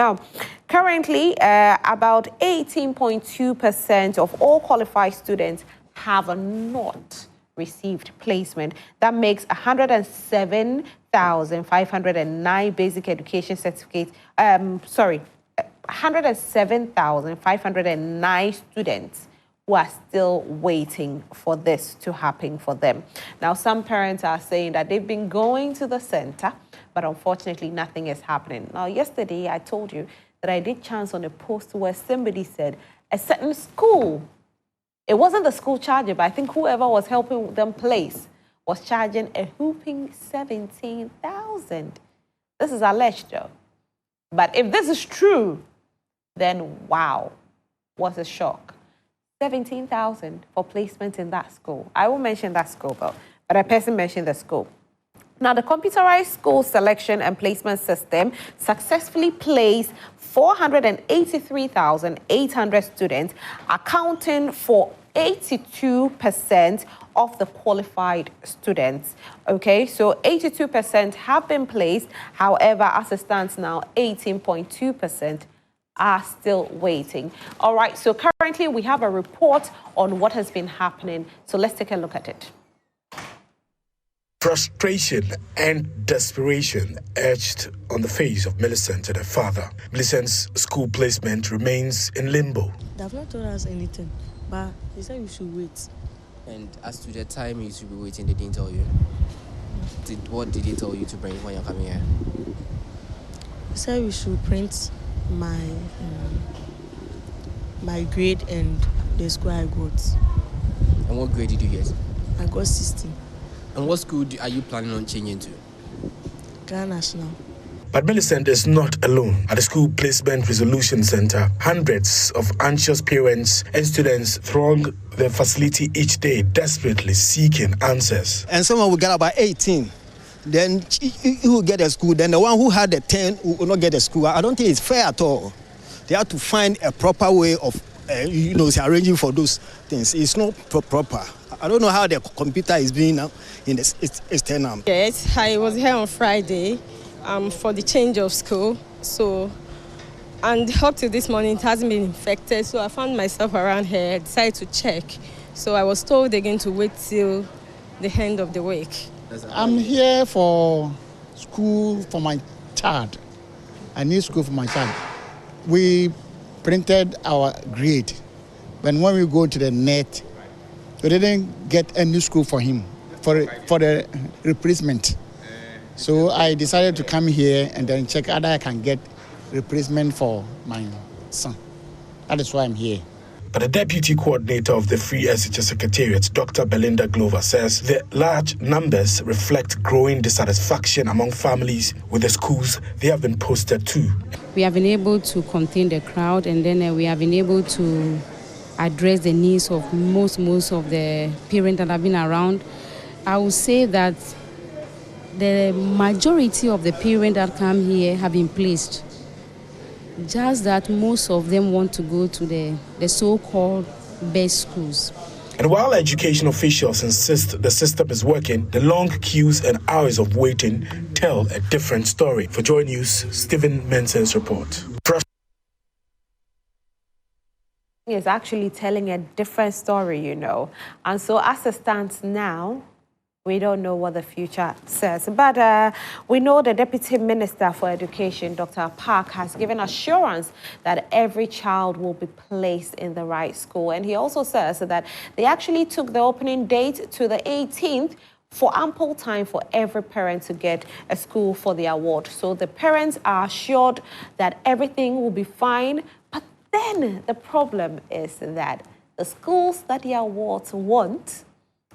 Now, currently, about 18.2% of all qualified students have not received placement. That makes 107,509 basic education certificates. 107,509 students who are still waiting for this to happen for them. Now, some parents are saying that they've been going to the center, but unfortunately, nothing is happening. Now, yesterday, I told you that I did chance on a post where somebody said a certain school, it wasn't the school charger, but I think whoever was helping them place was charging a whooping 17,000. This is alleged, though. But if this is true, then wow, what a shock. 17,000 for placement in that school. I won't mention that school, though, but a person mentioned the school. Now, the computerized school selection and placement system successfully placed 483,800 students, accounting for 82% of the qualified students. Okay, so 82% have been placed. However, as it stands now, 18.2% are still waiting. All right, so currently we have a report on what has been happening. So let's take a look at it. Frustration and desperation etched on the face of Millicent and her father. Millicent's school placement remains in limbo. They have not told us anything, but they said we should wait. And as to the time you should be waiting, they didn't tell you? What did they tell you to bring when you're coming here? They said we should print my grade and the school I got. And what grade did you get? I got 16. And what school are you planning on changing to? Grand National. But Millicent is not alone. At the School Placement Resolution Center, hundreds of anxious parents and students throng the facility each day, desperately seeking answers. And someone will get about 18. Then he will get a school. Then the one who had the 10 will not get a school. I don't think it's fair at all. They have to find a proper way of, arranging for those things. It's not proper. I don't know how the computer is being now in the external. Yes, I was here on Friday for the change of school. So, and up to this morning, it hasn't been infected. So I found myself around here, I decided to check. So I was told they're going to wait till the end of the week. I'm here for school for my child. I need school for my child. We printed our grade, but when we go to the net, we didn't get any school for him, for the replacement. So I decided to come here and then check whether I can get replacement for my son. That is why I'm here. But the deputy coordinator of the Free SHS Secretariat, Dr. Belinda Glover, says the large numbers reflect growing dissatisfaction among families with the schools they have been posted to. We have been able to contain the crowd, and then we have been able to address the needs of most of the parents that have been around. I would say that the majority of the parents that come here have been placed. Just that most of them want to go to the so-called best schools. And while education officials insist the system is working, the long queues and hours of waiting tell a different story. For Joy News, Stephen Menson's report. Is actually telling a different story, And so as it stands now, we don't know what the future says. But we know the Deputy Minister for Education, Dr. Park, has given assurance that every child will be placed in the right school. And he also says that they actually took the opening date to the 18th for ample time for every parent to get a school for the award. So the parents are assured that everything will be fine. But then the problem is that the schools that the awards want,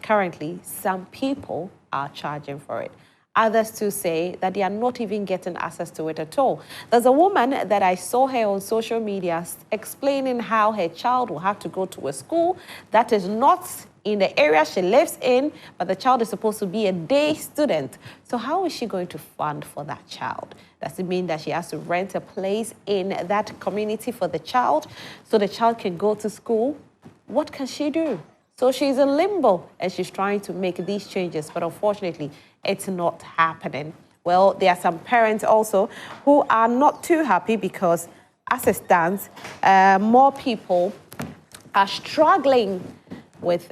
currently, some people are charging for it. Others too say that they are not even getting access to it at all. There's a woman that I saw her on social media explaining how her child will have to go to a school that is not in the area she lives in, but the child is supposed to be a day student. So how is she going to fund for that child? Does it mean that she has to rent a place in that community for the child so the child can go to school? What can she do? So she's in limbo and she's trying to make these changes, but unfortunately, it's not happening. Well, there are some parents also who are not too happy because, as it stands, more people are struggling with,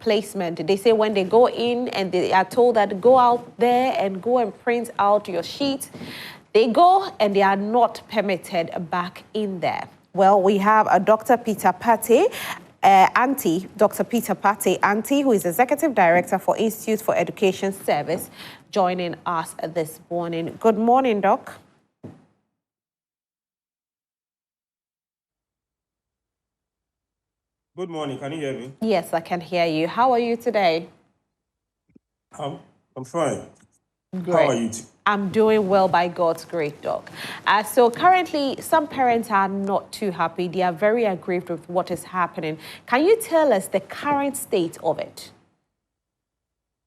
placement. They say when they go in and they are told that go out there and go and print out your sheet, they go and they are not permitted back in there. Well, we have a Dr. Peter Pate, Dr. Peter Pate, who is Executive Director for Institute for Education Service, joining us this morning. Good morning, Doc. Good morning. Can you hear me? Yes, I can hear you. How are you today? I'm fine. Great. How are you? I'm doing well, by God's grace, Doc. So currently, some parents are not too happy. They are very aggrieved with what is happening. Can you tell us the current state of it?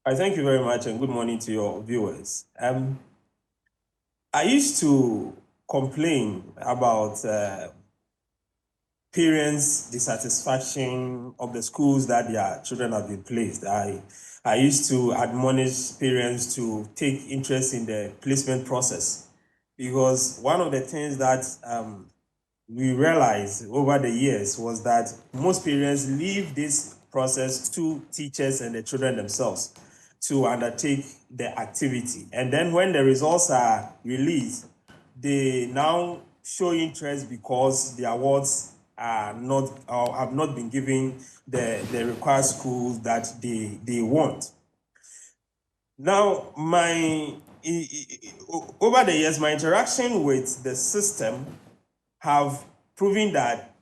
I thank you very much, and good morning to your viewers. I used to complain about parents' dissatisfaction of the schools that their children have been placed. I used to admonish parents to take interest in the placement process, because one of the things that we realized over the years was that most parents leave this process to teachers and the children themselves to undertake the activity. And then when the results are released, they now show interest because the awards are not or have not been given the required schools that they want. Now, over the years, my interaction with the system have proven that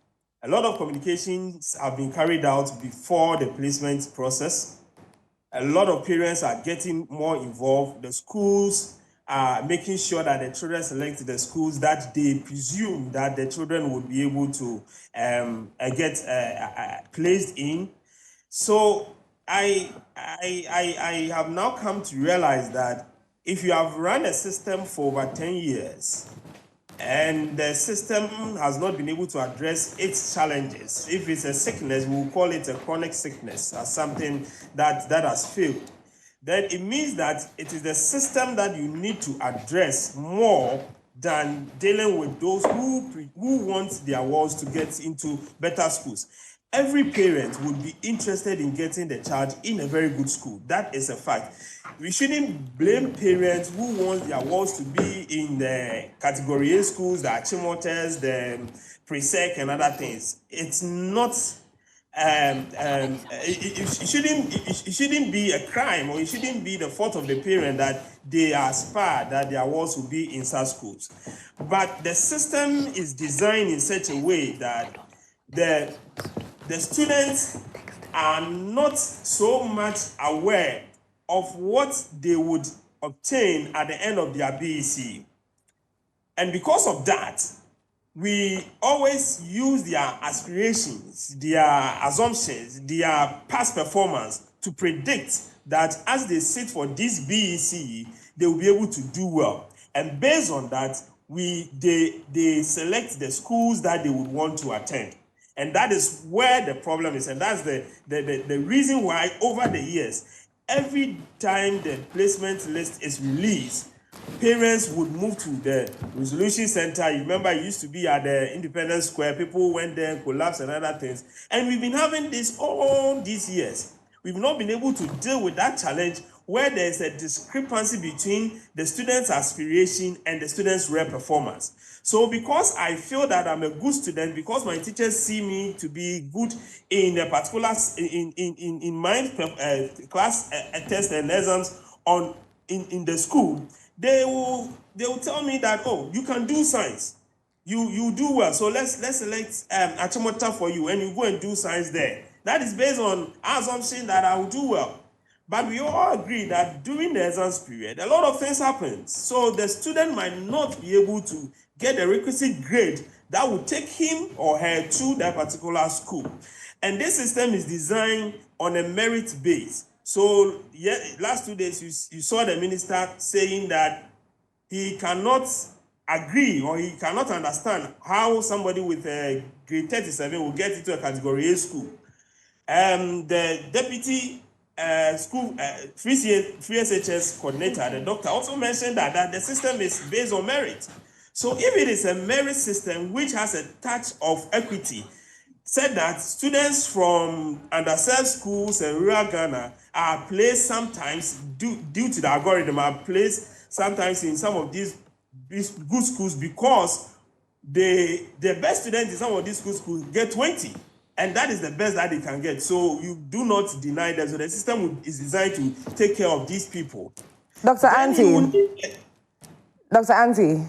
a lot of communications have been carried out before the placement process. A lot of parents are getting more involved. The schools are making sure that the children select the schools that they presume that the children would be able to get placed in. So I have now come to realize that if you have run a system for over 10 years, and the system has not been able to address its challenges, if it's a sickness, we'll call it a chronic sickness, as something that has failed, then it means that it is the system that you need to address more than dealing with those who want their wards to get into better schools. Every parent would be interested in getting the child in a very good school. That is a fact. We shouldn't blame parents who want their wards to be in the category A schools, the Achimotes, the Presec, and other things. It's not. It shouldn't be a crime, or it shouldn't be the fault of the parent that they aspire that their wards will be in such schools. But the system is designed in such a way that the students are not so much aware of what they would obtain at the end of their BEC. And because of that, we always use their aspirations, their assumptions, their past performance to predict that as they sit for this BEC, they will be able to do well. And based on that, they select the schools that they would want to attend. And that is where the problem is. And that's the reason why over the years, every time the placement list is released, parents would move to the resolution center. You remember it used to be at the Independence Square. People went there, collapsed and other things. And we've been having this all these years. We've not been able to deal with that challenge where there's a discrepancy between the student's aspiration and the student's real performance. So because I feel that I'm a good student, because my teachers see me to be good in a particular, in my class test and exams in the school, they will tell me that, oh, you can do science. You do well. So let's select Achimota for you, and you go and do science there. That is based on our assumption that I will do well. But we all agree that during the exams period, a lot of things happen. So the student might not be able to get the requisite grade that would take him or her to that particular school. And this system is designed on a merit base. So yeah, last 2 days, you saw the minister saying that he cannot agree or he cannot understand how somebody with a grade 37 will get into a category A school. The deputy free SHS coordinator, the doctor, also mentioned that the system is based on merit. So if it is a merit system which has a touch of equity, said that students from underserved schools in rural Ghana are placed sometimes, due to the algorithm, are placed sometimes in some of these good schools because the best students in some of these schools get 20. And that is the best that they can get. So you do not deny that. So the system is designed to take care of these people. Dr. Auntie. Dr. Auntie.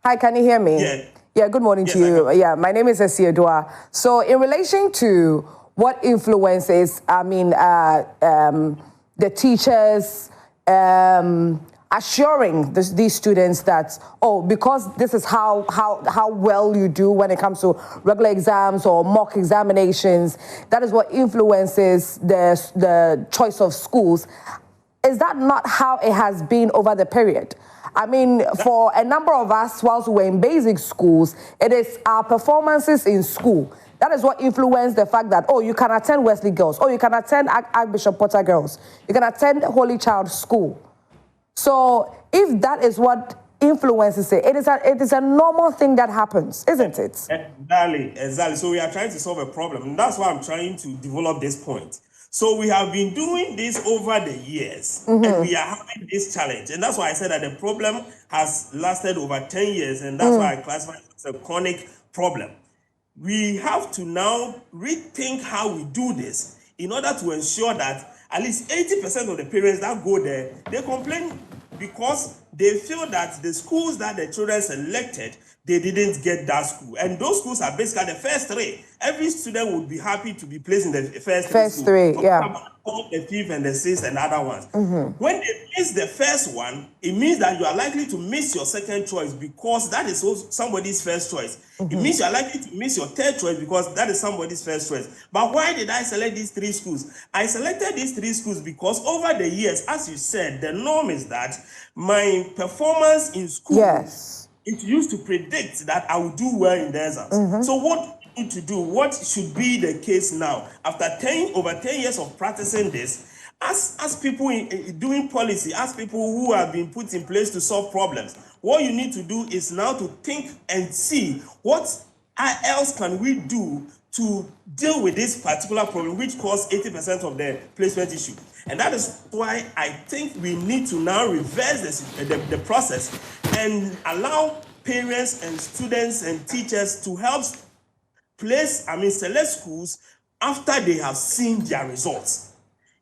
Hi, can you hear me? Yeah. Yeah, good morning to you. Yeah, my name is Esiodua. So in relation to what influences, the teachers assuring these students that, because this is how well you do when it comes to regular exams or mock examinations, that is what influences the choice of schools. Is that not how it has been over the period? I mean, for a number of us, whilst we were in basic schools, it is our performances in school. That is what influenced the fact that, you can attend Wesley Girls, you can attend Archbishop Potter Girls, you can attend Holy Child School. So if that is what influences it, it is a normal thing that happens, isn't it? Exactly. So we are trying to solve a problem. And that's why I'm trying to develop this point. So we have been doing this over the years, and we are having this challenge. And that's why I said that the problem has lasted over 10 years, and that's why I classify it as a chronic problem. We have to now rethink how we do this in order to ensure that at least 80% of the parents that go there, they complain because they feel that the schools that the children selected, they didn't get that school. And those schools are basically the first three. Every student would be happy to be placed in the first three, yeah. The fifth and the sixth and other ones. When they miss the first one, it means that you are likely to miss your second choice because that is also somebody's first choice. It means you are likely to miss your third choice because that is somebody's first choice. But why did I select these three schools? I selected these three schools because over the years, as you said, the norm is that my performance in school, it used to predict that I would do well in the exams. So what we need to do, what should be the case now, after over 10 years of practicing this, as people doing policy, as people who have been put in place to solve problems, what you need to do is now to think and see what else can we do to deal with this particular problem, which caused 80% of the placement issue. And that is why I think we need to now reverse the process and allow parents and students and teachers to help select schools after they have seen their results.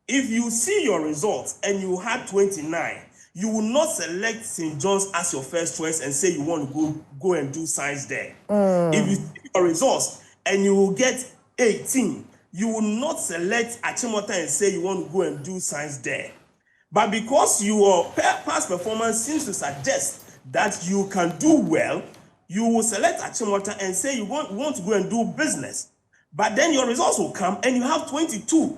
If you see your results and you had 29, you will not select St. John's as your first choice and say you want to go and do science there. If you see your results and you will get 18, you will not select Achimota and say you want to go and do science there. But because your past performance seems to suggest that you can do well, you will select Achimota and say you want to go and do business. But then your results will come and you have 22.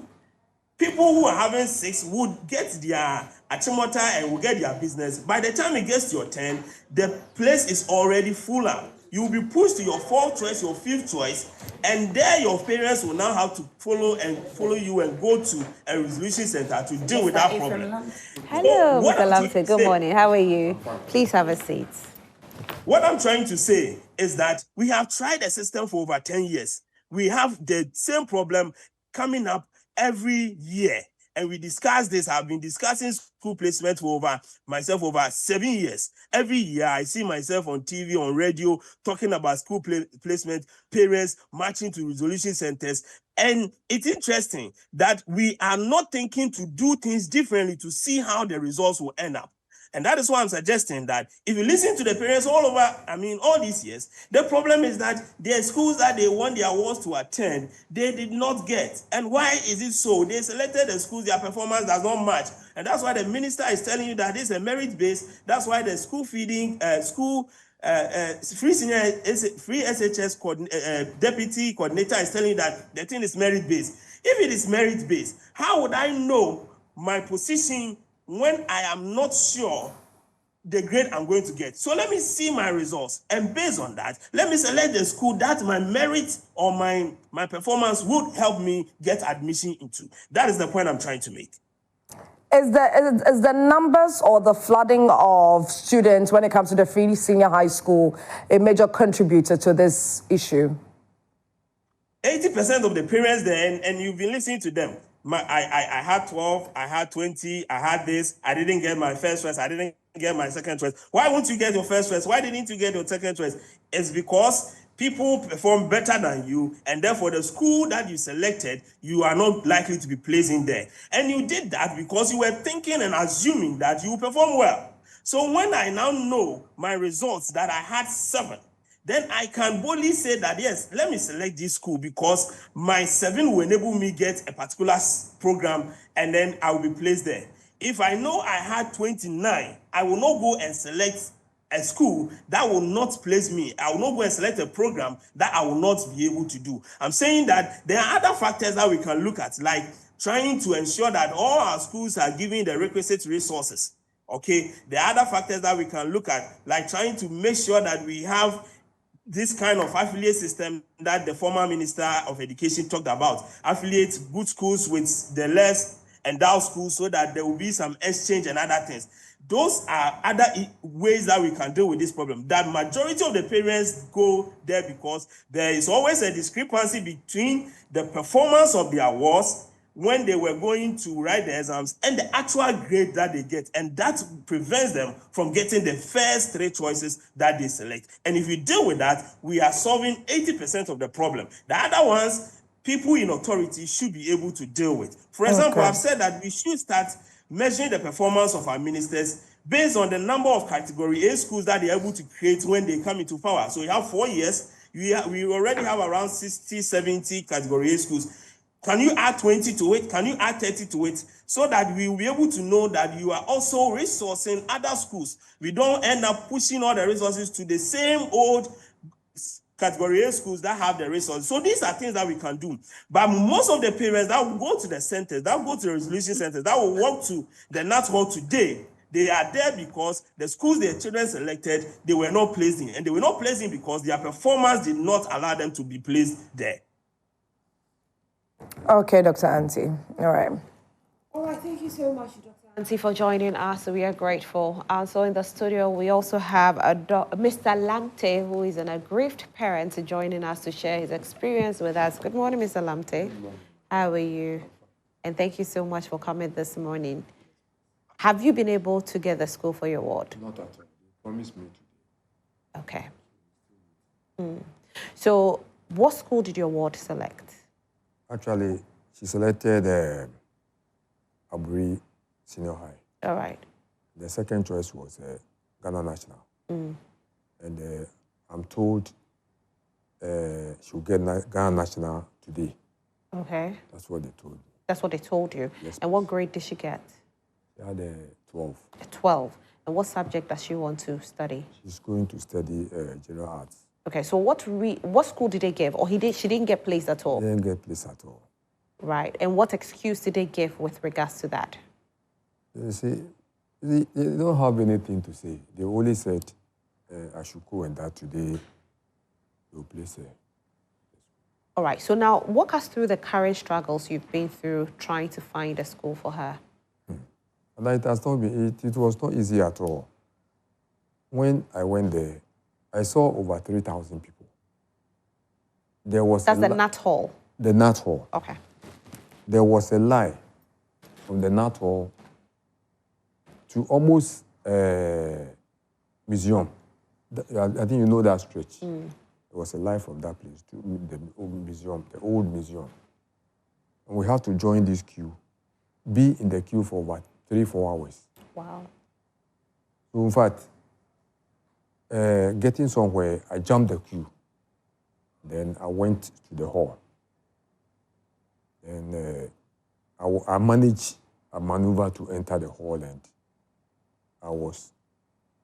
People who are having 6 would get their Achimota and will get their business. By the time it gets to your 10, the place is already full up. You will be pushed to your 4th choice, your 5th choice, and there your parents will now have to follow you and go to a resolution center to deal with that problem. Hello, Mr. Lamptey. Good morning. How are you? Please have a seat. What I'm trying to say is that we have tried a system for over 10 years. We have the same problem coming up every year. And we discuss this. I've been discussing school placement for over 7 years. Every year, I see myself on TV, on radio, talking about school placement, parents marching to resolution centers. And it's interesting that we are not thinking to do things differently to see how the results will end up. And that is why I'm suggesting that if you listen to the parents all these years, the problem is that their schools that they want their awards to attend, they did not get. And why is it so? They selected the schools, their performance does not match. And that's why the minister is telling you that this is a merit base. That's why the school feeding, free SHS deputy coordinator is telling you that the thing is merit based. If it is merit based, how would I know my position when I am not sure the grade I'm going to get. So let me see my results. And based on that, let me select the school that my merit or my performance would help me get admission into. That is the point I'm trying to make. Is the numbers or the flooding of students when it comes to the Free Senior High School a major contributor to this issue? 80% of the parents there, and you've been listening to them. I had 12, I had 20, I had this, I didn't get my first choice, I didn't get my second choice. Why won't you get your first choice? Why didn't you get your second choice? It's because people perform better than you, and therefore the school that you selected, you are not likely to be placed in there. And you did that because you were thinking and assuming that you will perform well. So when I now know my results that I had 7, then I can boldly say that, yes, let me select this school because my 7 will enable me get a particular program and then I will be placed there. If I know I had 29, I will not go and select a school that will not place me. I will not go and select a program that I will not be able to do. I'm saying that there are other factors that we can look at, like trying to ensure that all our schools are giving the requisite resources. Okay, there are other factors that we can look at, like trying to make sure that we have this kind of affiliate system that the former Minister of Education talked about. Affiliate good schools with the less endowed schools so that there will be some exchange and other things. Those are other ways that we can deal with this problem. That majority of the parents go there because there is always a discrepancy between the performance of the awards when they were going to write the exams and the actual grade that they get. And that prevents them from getting the first 3 choices that they select. And if you deal with that, we are solving 80% of the problem. The other ones, people in authority should be able to deal with. For example, I've said that we should start measuring the performance of our ministers based on the number of category A schools that they're able to create when they come into power. So you have 4 years, we already have around 60, 70 category A schools. Can you add 20 to it? Can you add 30 to it? So that we will be able to know that you are also resourcing other schools. We don't end up pushing all the resources to the same old category A schools that have the resources. So these are things that we can do. But most of the parents that will go to the centers, that will go to the resolution centers, that will walk to the NAT hall today, they are there because the schools their children selected, they were not placed in. And they were not placed in because their performance did not allow them to be placed there. Okay, Dr. Auntie. All right. All right, thank you so much, Dr. Auntie, for joining us. We are grateful. Also in the studio, we also have Mr. Lamptey, who is an aggrieved parent, joining us to share his experience with us. Good morning, Mr. Lamptey. How are you? And thank you so much for coming this morning. Have you been able to get the school for your ward? Not at all. They promised me today. Okay. So what school did your ward select? Actually, she selected Aburi Senior High. All right. The second choice was Ghana National. And I'm told she'll get Ghana National today. Okay. That's what they told me. That's what they told you? Yes. And what grade did she get? She had 12. 12. And what subject does she want to study? She's going to study general arts. Okay, so what school did they give? Or she didn't get placed at all? She didn't get placed at all. Right. And what excuse did they give with regards to that? You see, they don't have anything to say. They only said, I should go and that today they'll place her. All right. So now walk us through the current struggles you've been through trying to find a school for her. And it has not been, it was not easy at all. When I went there, I saw over 3,000 people. There was That's the NAT hall? The NAT hall. Okay. There was a line from the NAT hall to almost museum. I think you know that stretch. There was a line from that place to the old museum. And we have to join this queue, be in the queue for about 3-4 hours. Wow. So in fact, getting somewhere, I jumped the queue. Then I went to the hall. And I managed a maneuver to enter the hall, and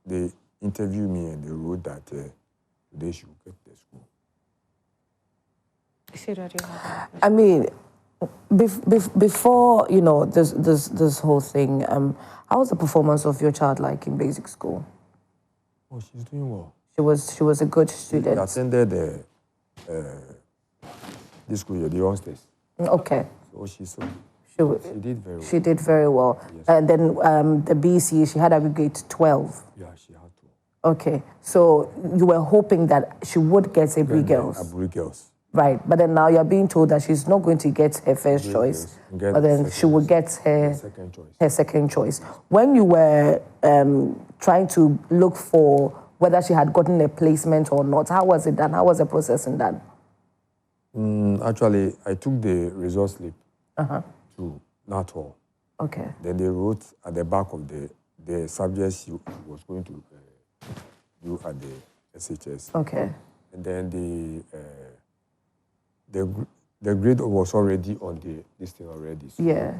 they interviewed me and they wrote that today she will get the school. I mean, Before, you know, this whole thing, how was the performance of your child like in basic school? Oh, she's doing well. She was a good student. She attended this school year, the youngsters. Okay. So she did very well. She did very well. Yes. And then the BC, she had Aggregate 12. Yeah, she had to. Okay. So you were hoping that she would get Aburi Girls. Aburi Girls. Right. But then now you're being told that she's not going to get her first choice. But then she will get her second choice. When you were trying to look for whether she had gotten a placement or not, how was it done? How was the processing done? Actually, I took the result slip to NATOL. Okay. Then they wrote at the back of the subjects she was going to do at the SHS. Okay. And then the grade was already on this thing already. So yeah.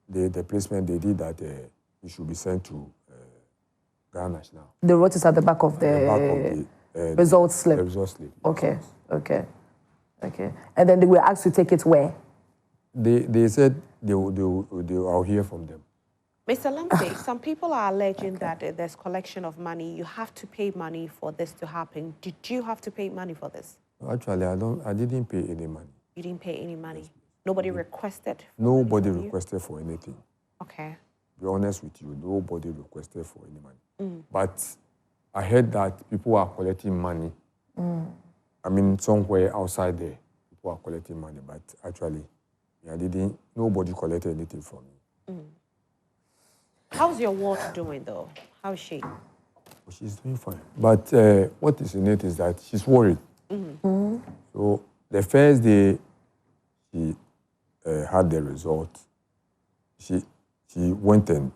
The placement they did that it should be sent to Ghana now. They wrote it at the back of the result slip. The result slip. Okay. Okay. Okay. And then they were asked to take it where? They said I'll hear from them. Mr. Lamptey, some people are alleging that there's collection of money. You have to pay money for this to happen. Did you have to pay money for this? Actually, I didn't pay any money. You didn't pay any money? Nobody requested? Nobody requested for anything. Okay. To be honest with you, nobody requested for any money. But I heard that people are collecting money. I mean, somewhere outside there, people are collecting money. But actually, nobody collected anything from me. How's your ward doing, though? How is she? She's doing fine. But what is in it is that she's worried. So the first day she had the result, she went and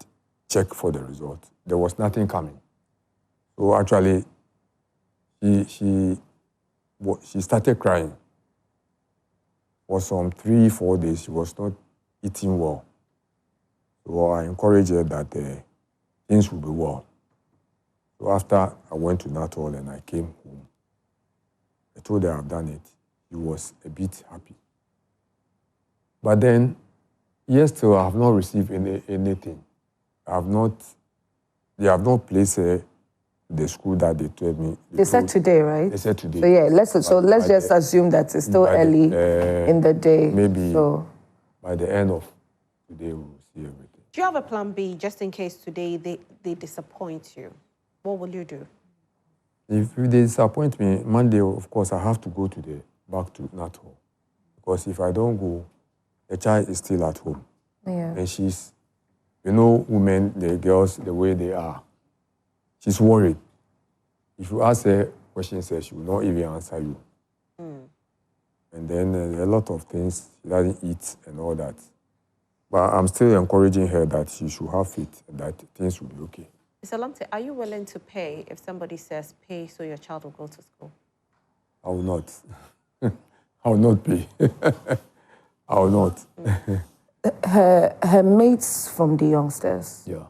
checked for the result. There was nothing coming. So actually, she started crying. For some 3-4 days, she was not eating well. So I encouraged her that things will be well. So after I went to NATOL and I came home, I told her I've done it. She was a bit happy. But then, still, I have not received anything. They have not placed her in the school that they told me. They said today, right? They said today. So yeah, let's just assume that it's still early in the day. Maybe by the end of today, we will see everything. Do you have a plan B just in case today they disappoint you? What will you do? If they disappoint me, Monday, of course, I have to go back to NATOL. Because if I don't go, the child is still at home. Yeah. And she's, women, the girls, the way they are. She's worried. If you ask her questions, she will not even answer you. And then a lot of things, she doesn't eat and all that. But I'm still encouraging her that she should have faith, that things will be okay. Mr. Lamptey, are you willing to pay if somebody says pay so your child will go to school? I will not. I will not pay. I will not. Her mates from the youngsters. Yeah.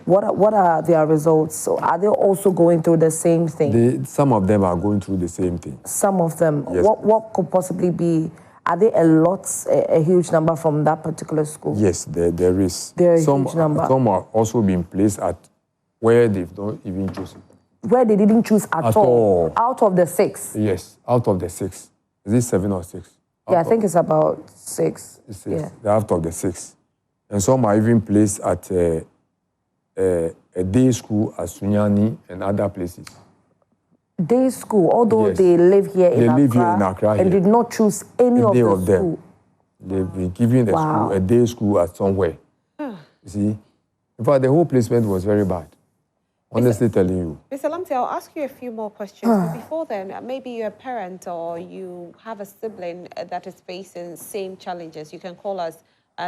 What are their results? So are they also going through the same thing? Some of them are going through the same thing. Some of them. Yes. What could possibly be? Are there a huge number from that particular school? Yes, there is. There are a huge number. Some are also being placed at where they've not even chosen. Where they didn't choose at all? Out of the 6? Yes, out of the 6. Is it 7 or 6? I think it's about 6. It's 6. Yeah. They're out of the 6. And some are even placed at a day school at Sunyani and other places. Day school, although they live here in Accra and did not choose any of the school. They've been given the school, a day school at somewhere. You see? In fact, the whole placement was very bad. Honestly telling you. Mr. Lamptey, I'll ask you a few more questions. But before then, maybe you're a parent or you have a sibling that is facing same challenges. You can call us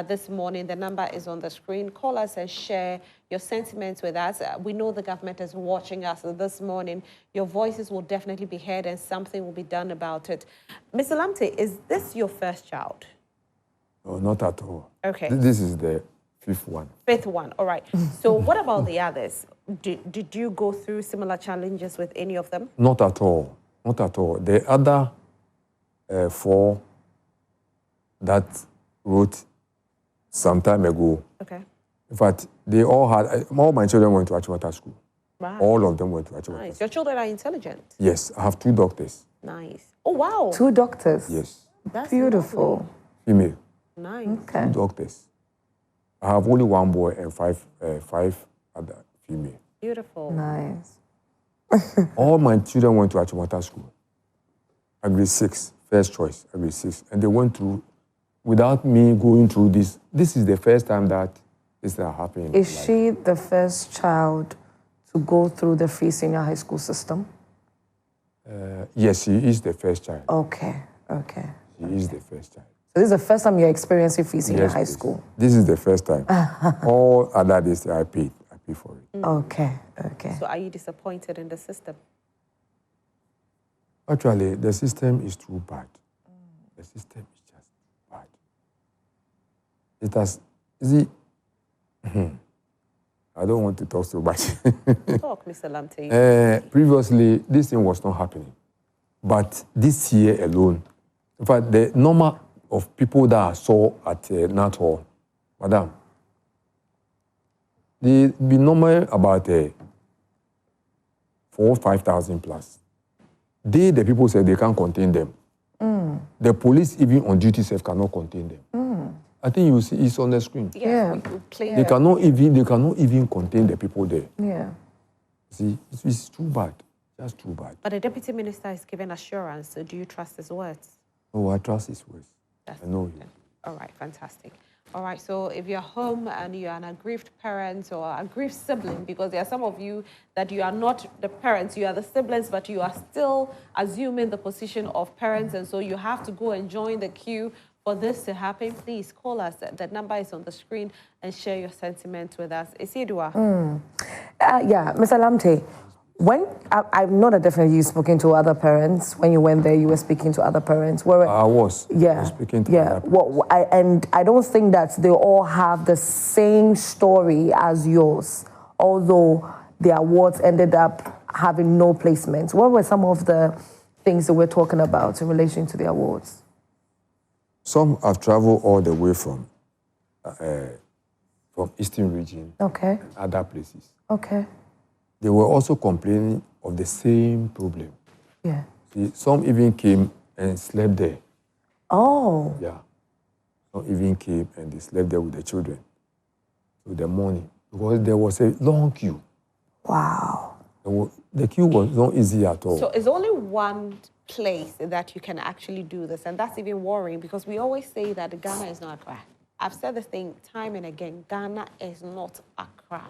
this morning. The number is on the screen. Call us and share your sentiments with us. We know the government is watching us this morning. Your voices will definitely be heard and something will be done about it. Mr. Lamptey, is this your first child? No, not at all. Okay. This is the 5th one. 5th one, all right. So what about the others? Did you go through similar challenges with any of them? Not at all. Not at all. The other 4 that wrote some time ago. Okay. In fact, they all my children went to Achimota School. Wow. All of them went to Achimota. Nice. Your children are intelligent. Yes, I have 2 doctors. Nice. Oh, wow. 2 doctors? Yes. That's beautiful. Female. Nice. Okay. 2 doctors. I have only 1 boy and 5 other female. Beautiful. Nice. All my children went to Achimota School. Aggregate 6, first choice, Aggregate 6. And they went through, without me going through this. This is the first time that this is happening. Is she the first child to go through the free senior high school system? Yes, she is the first child. Okay. She is the first child. So this is the first time you're experiencing free senior high please. school? This is the first time. All other days I paid for it. Okay. So are you disappointed in the system? Actually, the system is too bad. The system is just bad. It has, I don't want to talk so much. Talk, Mr. Lamptey. Previously, this thing was not happening. But this year alone, in fact, the number of people that I saw at Nat Hall, madam, they be normal about 4,000 or 5,000 plus. The people said they can't contain them. The police, even on duty, cannot contain them. I think you see it's on the screen. Yeah. They cannot even contain the people there. Yeah. See, it's too bad. Just too bad. But the deputy minister is giving assurance. So do you trust his words? Oh, I trust his words. I know you. All right, fantastic. All right, so if you're home and you're an aggrieved parent or aggrieved sibling, because there are some of you that you are not the parents, you are the siblings, but you are still assuming the position of parents, and so you have to go and join the queue for this to happen, please call us. The number is on the screen and share your sentiments with us. Isidua. Yeah, Mr. Lamptey, when I know that definitely you've spoken to other parents. When you went there, you were speaking to other parents. I was. Yeah. I was speaking to other parents. And I don't think that they all have the same story as yours, although their awards ended up having no placements. What were some of the things that we're talking about in relation to the awards? Some have traveled all the way from Eastern region. Okay. And other places. Okay. They were also complaining of the same problem. Yeah. See, some even came and slept there. Oh. Yeah. Some even came and they slept there with the children. So the morning, because there was a long queue. Wow. The queue was not easy at all. So it's only one place that you can actually do this, and that's even worrying because we always say that Ghana is not Accra. I've said this thing time and again, Ghana is not Accra.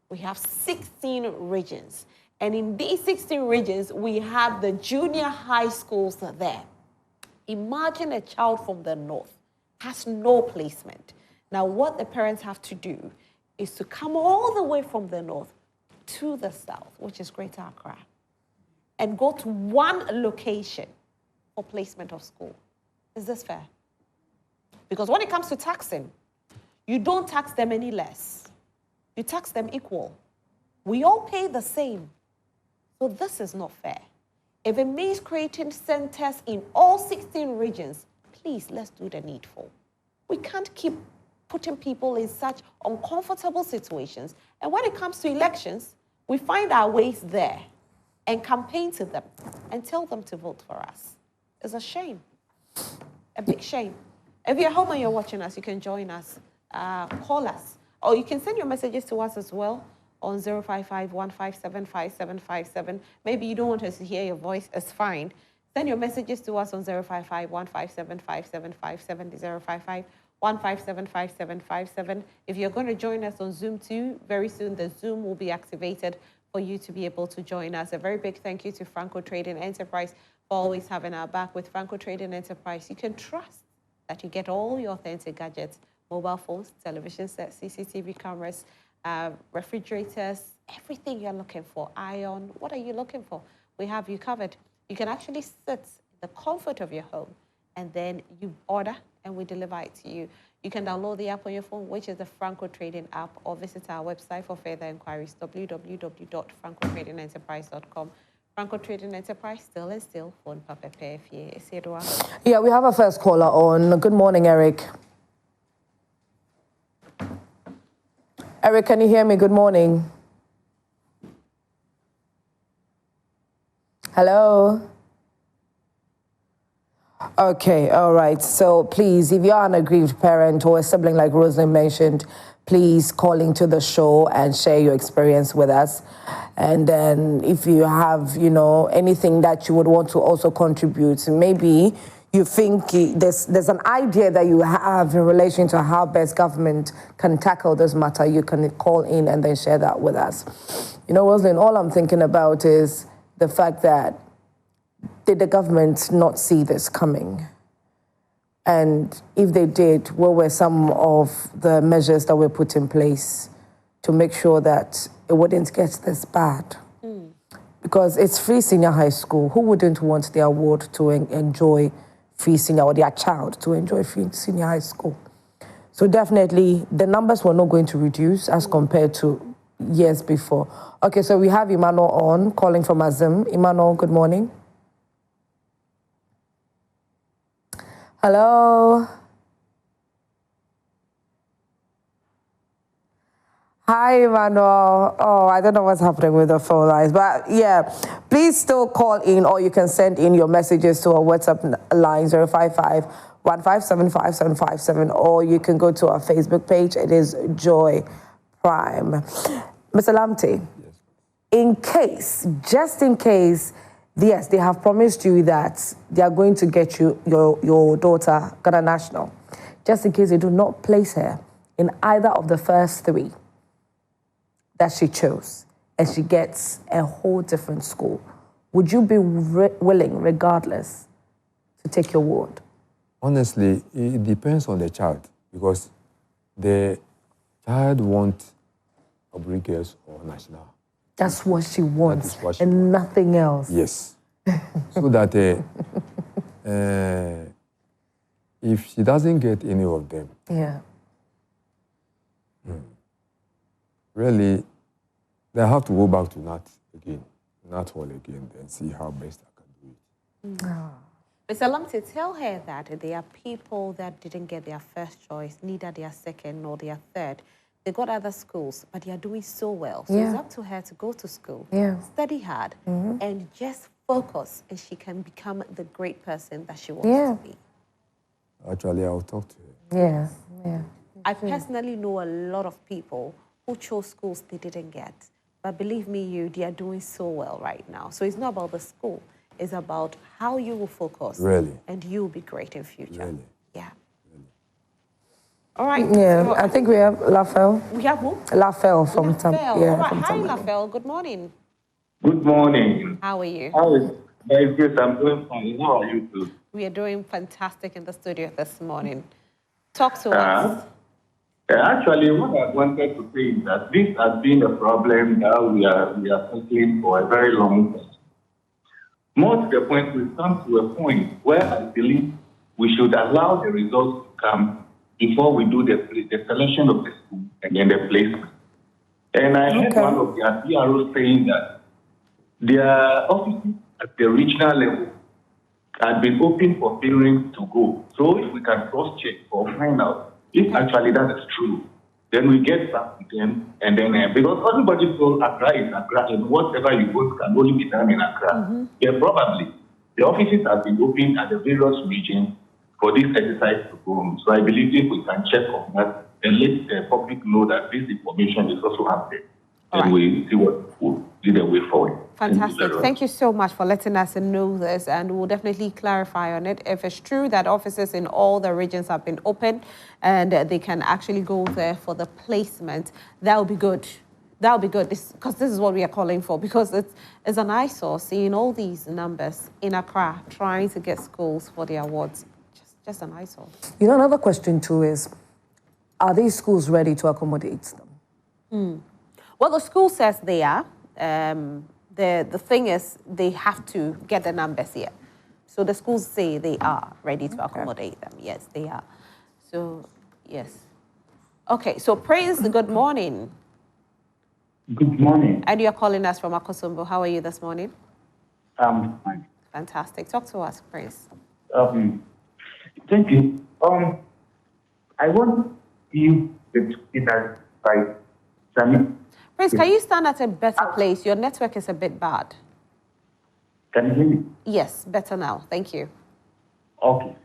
We have 16 regions, and in these 16 regions, we have the junior high schools there. Imagine a child from the north has no placement. Now, what the parents have to do is to come all the way from the north to the south, which is Greater Accra, and go to one location for placement of school. Is this fair? Because when it comes to taxing, you don't tax them any less. You tax them equal. We all pay the same. So this is not fair. If it means creating centers in all 16 regions, please, let's do the needful. We can't keep putting people in such uncomfortable situations. And when it comes to elections, we find our ways there and campaign to them and tell them to vote for us. It's a shame, a big shame. If you're home and you're watching us, you can join us, call us, or you can send your messages to us as well on 055-157-5757. Maybe you don't want us to hear your voice, it's fine. Send your messages to us on 055-157-5757, 055-157-5757. If you're going to join us on Zoom too, very soon the Zoom will be activated for you to be able to join us. A very big thank you to Franco Trading Enterprise for always having our back. With Franco Trading Enterprise, you can trust that you get all your authentic gadgets, mobile phones, television sets, CCTV cameras, refrigerators, everything you're looking for, iron. What are you looking for? We have you covered. You can actually sit in the comfort of your home and then you order and we deliver it to you. You can download the app on your phone, which is the Franco Trading app, or visit our website for further inquiries, www.francotradingenterprise.com. Franco Trading Enterprise, still and still, phone papa. Yeah, we have a first caller on. Good morning, Eric. Eric, can you hear me? Good morning. Hello? Okay, all right. So please, if you're an aggrieved parent or a sibling like Rosalind mentioned, please call into the show and share your experience with us. And then if you have, anything that you would want to also contribute, maybe you think there's an idea that you have in relation to how best government can tackle this matter, you can call in and then share that with us. Rosalind, all I'm thinking about is the fact that did the government not see this coming? And if they did, what were some of the measures that were put in place to make sure that it wouldn't get this bad? Because it's free senior high school. Who wouldn't want the award to enjoy free senior, or their child to enjoy free senior high school? So definitely the numbers were not going to reduce as compared to years before. Okay, so we have Emmanuel on, calling from Azim. Emmanuel, good morning. Hello. Hi, Emmanuel. Oh, I don't know what's happening with the phone lines, but yeah, please still call in, or you can send in your messages to our WhatsApp line 055-1575-757, or you can go to our Facebook page. It is Joy Prime. Mr. Lamptey, just in case, yes, they have promised you that they are going to get you your daughter Ghana National. Just in case they do not place her in either of the first three that she chose, and she gets a whole different school, would you be willing, regardless, to take your word? Honestly, it depends on the child, because the child wants Aburi Girls or National. That's what she wants, and nothing else. Yes. So that if she doesn't get any of them, really, they have to go back to Nat Hall again, and see how best I can do it. Mr. Lamptey, tell her that there are people that didn't get their first choice, neither their second nor their third. They got other schools, but they are doing so well. So it's up to her to go to school, study hard, and just focus, and she can become the great person that she wants to be. Actually, I'll talk to her. I personally know a lot of people who chose schools they didn't get. But believe me, they are doing so well right now. So it's not about the school. It's about how you will focus. Really? And you will be great in future. Really? Yeah. All right. Yeah, so I think we have Lafel. We have who? Lafel from Lafel. All right. Hi, Lafel. Good morning. Good morning. How are you? Very good. I'm doing fine. How are you too? We are doing fantastic in the studio this morning. Talk to us. Actually, what I wanted to say is that this has been a problem that we are tackling for a very long time. More to the point, we've come to a point where I believe we should allow the results to come before we do the selection of the school and then the placement. And I heard one of the PROs saying that their offices at the regional level had been open for parents to go. So if we can cross-check or find out if actually that is true, then we get back to them, and then because everybody told Accra is Accra, and whatever you want can only be done in Accra. Yeah, probably the offices have been opened at the various regions for this exercise to go on. So I believe if we can check on that and let the public know that this information is also out there, and we see what will be the way forward. Fantastic. Thank you so much for letting us know this, and we'll definitely clarify on it. If it's true that offices in all the regions have been open and they can actually go there for the placement, that would be good. That would be good, because this is what we are calling for, because it's an eyesore seeing all these numbers in Accra trying to get schools for the awards. Just an eyesore. Another question too is, are these schools ready to accommodate them? Well, the school says they are. The thing is, they have to get the numbers here. So the schools say they are ready to accommodate them. Yes, they are. So, yes. Okay, so Praise, good morning. Good morning. And you're calling us from Akosombo. How are you this morning? I'm fine. Fantastic. Talk to us, Praise. Thank you. I want you to identify Prince, can you stand at a better place? Your network is a bit bad. Can you hear me? Yes, better now. Thank you. Okay.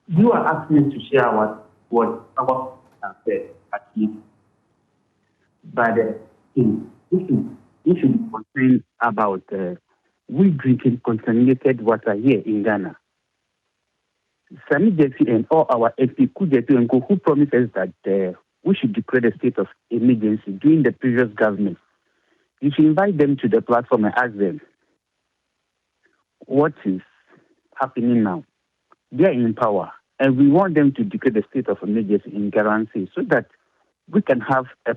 You are asking me to share what our said achieved. But if you complain about we drinking contaminated water here in Ghana, Sami Jesse and all our MP Kujetu and who promised us that we should declare the state of emergency during the previous government. You should invite them to the platform and ask them what is happening now. They are in power, and we want them to declare the state of emergency in guarantee so that we can have a.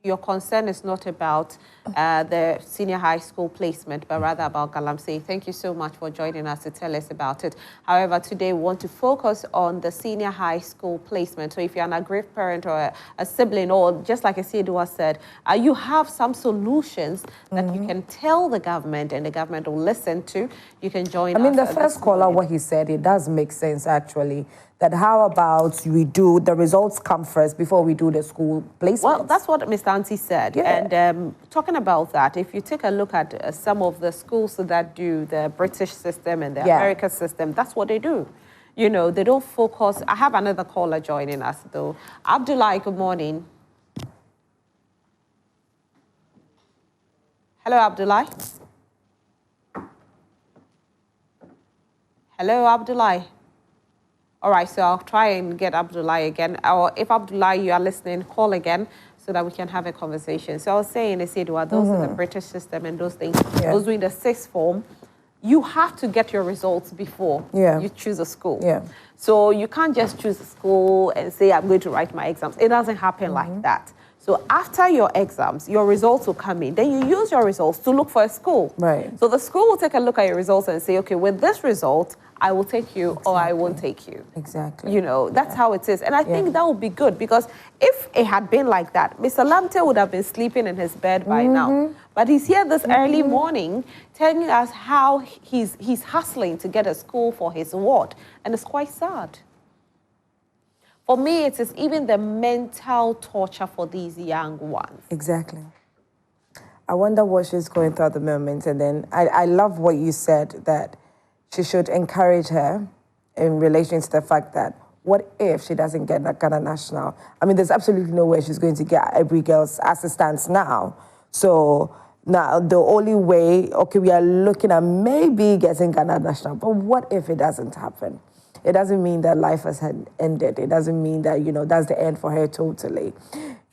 Your concern is not about the senior high school placement, but rather about Galamsey. Thank you so much for joining us to tell us about it. However, today we want to focus on the senior high school placement. So if you're an aggrieved parent or a sibling, or just like Asidua said, you have some solutions that you can tell the government and the government will listen to. You can join us. I mean, the first caller, what he said, it does make sense, actually. That how about we do, the results come first before we do the school placement? Well, that's what Mr. Auntie said. Yeah. And talking about that, if you take a look at some of the schools that do the British system and the American system, that's what they do. You know, they don't focus. I have another caller joining us, though. Abdullah, good morning. Hello, Abdullah. Hello, Abdullah. All right, so I'll try and get Abdullah again. Or if Abdullah, you are listening, call again so that we can have a conversation. So I was saying, Isidua, those are the British system and those things, those doing the sixth form, you have to get your results before you choose a school. Yeah. So you can't just choose a school and say, I'm going to write my exams. It doesn't happen like that. So after your exams, your results will come in. Then you use your results to look for a school. Right. So the school will take a look at your results and say, okay, with this result, I will take you or I won't take you. Exactly. You know, that's how it is. And I think that would be good because if it had been like that, Mr. Lamptey would have been sleeping in his bed by now. But he's here this early morning telling us how he's hustling to get a school for his ward. And it's quite sad. For me, it is even the mental torture for these young ones. Exactly. I wonder what she's going through at the moment. And then I love what you said, that she should encourage her in relation to the fact that what if she doesn't get that Ghana national? I mean, there's absolutely no way she's going to get Aburi Girls as it stands now. So now the only way, okay, we are looking at maybe getting Ghana national, but what if it doesn't happen? It doesn't mean that life has ended. It doesn't mean that, you know, that's the end for her totally.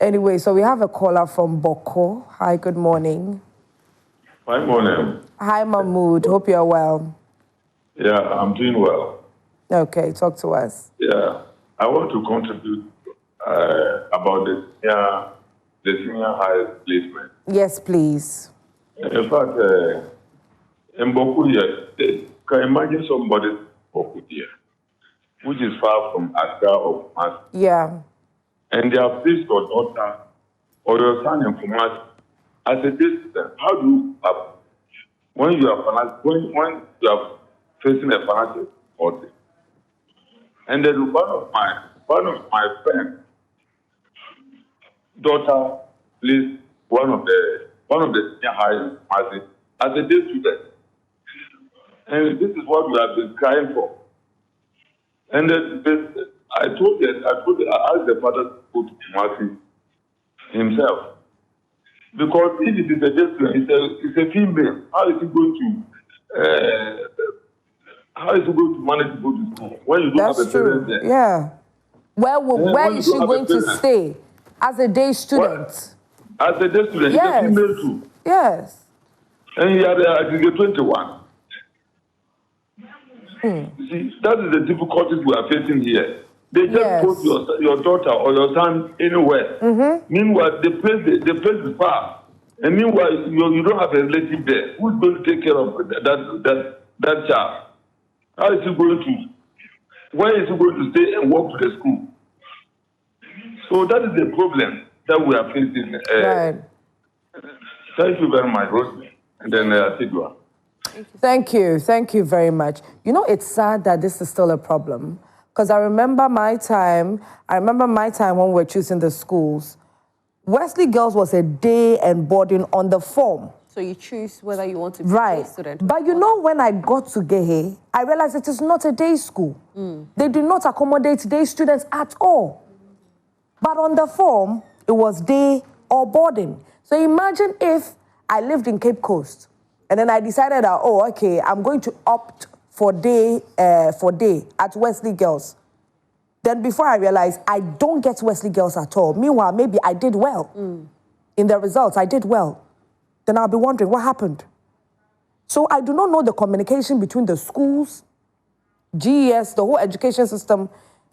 Anyway, so we have a caller from Boko. Hi, good morning. Hi, morning. Hi, Mahmood. Hope you're well. Yeah, I'm doing well. Okay, talk to us. Yeah, I want to contribute about the senior high placement. Yes, please. In fact, in Boku here, can you imagine somebody Boku here, which is far from Accra or Kumasi? Yeah. And they have placed your daughter or your son in Kumasi as a distance. How do you when you are facing a financial difficulty? And then one of my friends' daughter placed one of the senior high Kumasi as a day student. And this is what we have been crying for. And then I asked the father to go to Kumasi himself. Because if it is a day student, it's a female, how is he going to manage to go to school when you don't have a parent there? Yeah. Where is she going to stay as a day student? As a day student, yes. She's a female too. Yes. And you are Aggregate 21. You see, that is the difficulties we are facing here. They just put your daughter or your son anywhere. Meanwhile, the place is far. And meanwhile, you don't have a relative there. Who's going to take care of that child? How is he going to? Where is he going to stay and walk to the school? So that is the problem that we are facing. Right. Thank you very much, Rosemary. And then Thank you. Thank you very much. You know, it's sad that this is still a problem. Because I remember my time when we were choosing the schools. Wesley Girls was a day and boarding on the form. So you choose whether you want to be right. a student. But you know, when I got to Gehe, I realized it is not a day school. They do not accommodate day students at all. But on the form, it was day or boarding. So imagine if I lived in Cape Coast and then I decided that, oh, okay, I'm going to opt for day at Wesley Girls. Then before I realized, I don't get Wesley Girls at all. Meanwhile, maybe I did well. In the results, I did well. Then I'll be wondering what happened. So I do not know the communication between the schools, GES, the whole education system.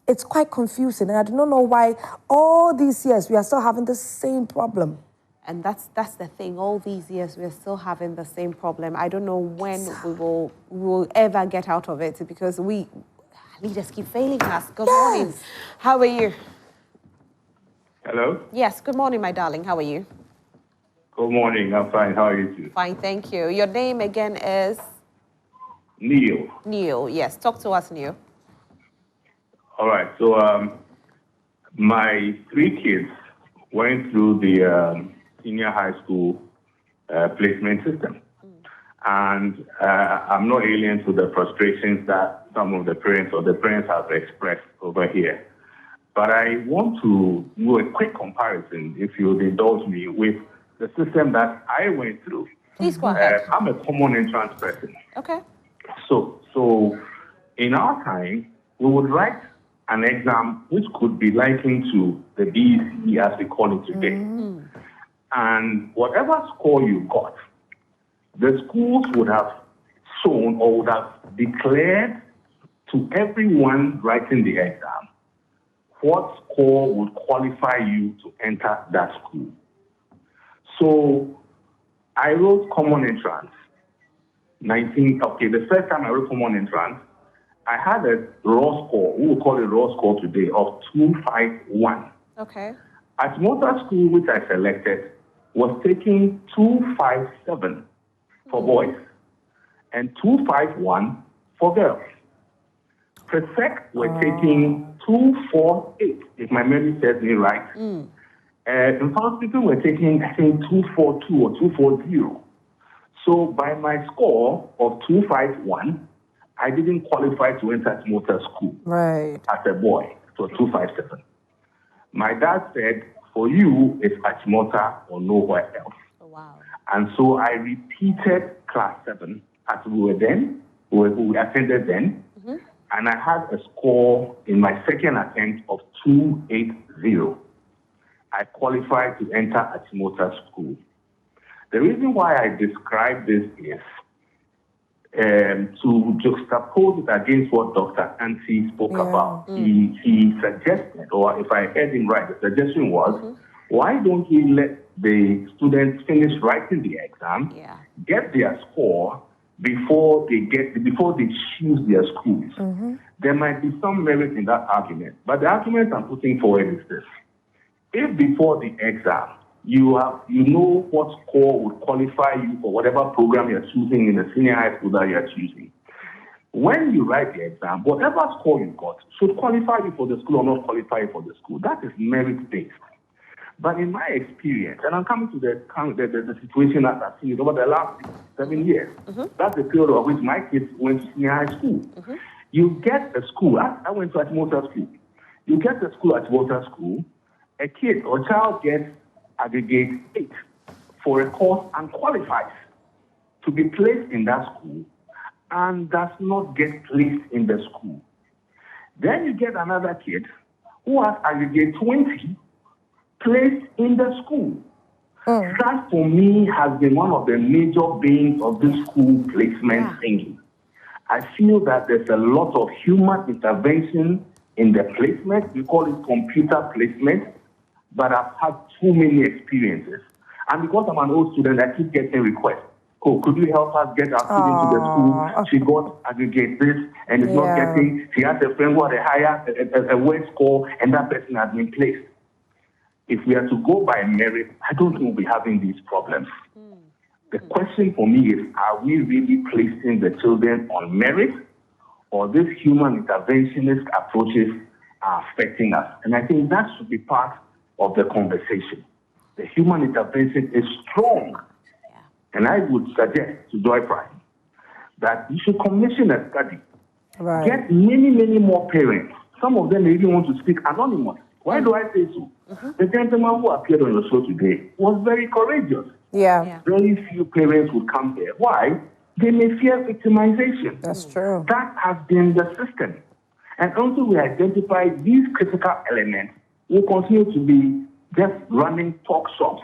It's quite confusing, and I do not know why all these years we are still having the same problem. And that's the thing. All these years we're still having the same problem. I don't know when we will ever get out of it, because leaders keep failing us. Good morning. How are you? Hello? Yes, good morning, my darling. How are you? Good morning. I'm fine. How are you too? Fine, thank you. Your name again is? Neil. Neil, yes. Talk to us, Neil. All right. So my 3 kids went through the senior high school placement system. And I'm not alien to the frustrations that some of the parents have expressed over here. But I want to do a quick comparison, if you would indulge me, with the system that I went through. Please go ahead. I'm a common entrance person. Okay. So in our time, we would write an exam which could be likened to the BEC as we call it today. And whatever score you got, the schools would have shown or would have declared to everyone writing the exam what score would qualify you to enter that school. So I wrote common entrance. The first time I wrote common entrance, I had a raw score, we will call it raw score today, of 251. Okay. At motor school, which I selected, was taking 257 for boys and 251 for girls. Presec were taking 248, if my memory serves me right. In fact, people were taking, I think, 242 or 240. So by my score of 251, I didn't qualify to enter motor school as a boy. So 257. My dad said, for you, it's Achimota or nowhere else. Oh, wow. And so I repeated class 7 as we attended then. And I had a score in my second attempt of 280. I qualified to enter Achimota school. The reason why I describe this is to juxtapose it against what Dr. Ansi spoke about. He suggested, or if I heard him right, the suggestion was, why don't we let the students finish writing the exam, get their score before they choose their schools? There might be some merit in that argument, but the argument I'm putting forward is this. If before the exam, you know what score would qualify you for whatever program you're choosing in the senior high school that you're choosing, when you write the exam, whatever score you got should qualify you for the school or not qualify you for the school. That is merit-based. But in my experience, and I'm coming to the situation that I've seen over the last 7 years, that's the period of which my kids went to senior high school. You get a school, I went to Achimota school. You get a school at Achimota school, a kid or child gets Aggregate 8 for a course and qualifies to be placed in that school and does not get placed in the school. Then you get another kid who has Aggregate 20 placed in the school. That for me has been one of the major banes of this school placement thinking. I feel that there's a lot of human intervention in the placement. We call it computer placement, but I've had too many experiences. And because I'm an old student, I keep getting requests. Oh, could you help us get our student to the school? She got Aggregate this and is not getting, she has a friend who had a higher, a word score, and that person has been placed. If we are to go by merit, I don't think we'll be having these problems. The question for me is, are we really placing the children on merit, or these human interventionist approaches are affecting us. And I think that should be part of the conversation. The human intervention is strong. And I would suggest to Joy Price that you should commission a study. Right. Get many, many more parents. Some of them even want to speak anonymously. Why do I say so? The gentleman who appeared on your show today was very courageous. Yeah. Very few parents would come there. Why? They may fear victimization. That's true. That has been the system. And until we identify these critical elements, we'll continue to be just running talk shops.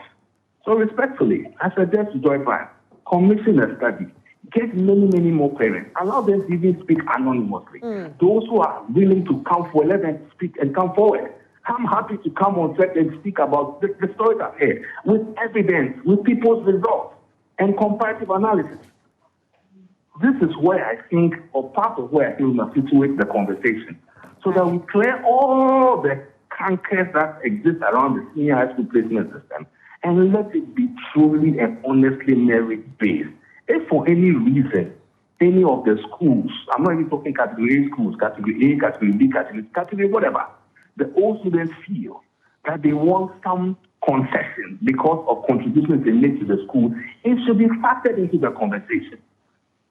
So respectfully, I suggest to Joy Prime, commission a study. Get many, many more parents. Allow them to even speak anonymously. Those who are willing to come forward, let them speak and come forward. I'm happy to come on set and speak about the stories I've heard with evidence, with people's results and comparative analysis. This is where I think, or part of where I think we must situate the conversation, so that we clear all the cankers that exist around the senior high school placement system and let it be truly and honestly merit-based. If for any reason, any of the schools, I'm not even talking category A schools, category A, category B, category whatever, the old students feel that they want some concession because of contributions they make to the school, it should be factored into the conversation.